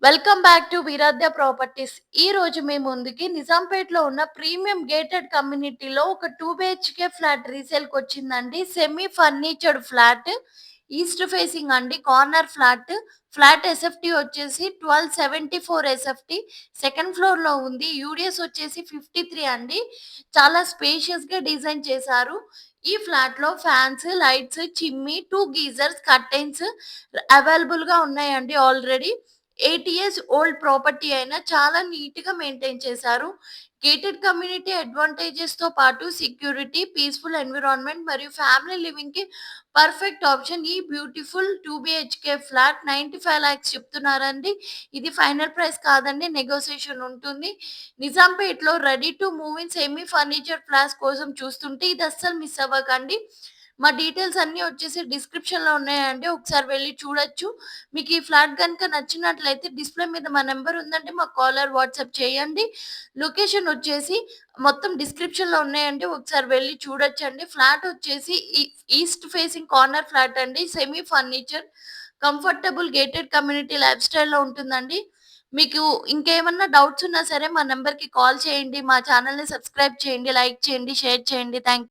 Welcome back to Veeradhya Properties. ఈ రోజు మీ ముందుకి నిజాంపేటలో ఉన్న ప్రీమియం గేటెడ్ కమ్యూనిటీలో ఒక 2 బిహెచ్‌కే ఫ్లాట్ రీసేల్‌కొచ్చిందండి. Semi furnished flat. East facing అండి. Corner flat. ఫ్లాట్ ఎస్ఎఫ్‌టి వచ్చేసి 1274 ఎస్ఎఫ్‌టి. సెకండ్ ఫ్లోర్‌లో ఉంది. యూడిఎస్ వచ్చేసి 53 అండి. చాలా స్పేషియస్‌గా డిజైన్ చేశారు. ఈ ఫ్లాట్‌లో fans, lights, chimney, 2 geysers, curtains అవైలబుల్‌గా ఉన్నాయండి ఆల్రెడీ. 8 ఇయర్స్ ఓల్డ్ ప్రాపర్టీ అయినా చాలా నీట్‌గా మెయింటైన్ చేశారు. గేటెడ్ కమ్యూనిటీ అడ్వాంటేజెస్‌తో పాటు సెక్యూరిటీ, పీస్‌ఫుల్ ఎన్విరాన్మెంట్ మరియు ఫ్యామిలీ లివింగ్‌కి పర్ఫెక్ట్ ఆప్షన్. ఈ బ్యూటిఫుల్ 2 బీహెచ్‌కే ఫ్లాట్ 95 లాక్స్ చెప్తున్నారండి. ఇది ఫైనల్ ప్రైస్ కాదండి. నెగోషియేషన్ ఉంటుంది. నిజాంపేట్‌లో ready to move in semi furniture flats కోసం చూస్తుంటే ఇది అస్సలు మిస్ అవ్వకండి. మా డీటెయిల్స్ అన్నీ వచ్చేసి డిస్క్రిప్షన్‌లో ఉన్నాయండి. ఒకసారి వెళ్లి చూడొచ్చు. మీకు ఈ ఫ్లాట్ గనుక నచ్చినట్లయితే డిస్‌ప్లే మీద మా నంబర్ ఉందండి. మాకు కాల్ ఆర్ వాట్సాప్ చేయండి. లొకేషన్ వచ్చేసి మొత్తం డిస్క్రిప్షన్‌లో ఉన్నాయండి. ఒకసారి వెళ్లి చూడొచ్చండి. ఫ్లాట్ వచ్చేసి ఈస్ట్ ఫేసింగ్ కార్నర్ ఫ్లాట్ అండి. Semi furniture, comfortable gated community life స్టైల్‌లో ఉంటుందండి. మీకు ఇంకేమన్నా డౌట్స్ ఉన్నా సరే మా నంబర్‌కి కాల్ చేయండి. మా ఛానెల్‌ని సబ్స్క్రైబ్ చేయండి, లైక్ చేయండి, షేర్ చేయండి. థాంక్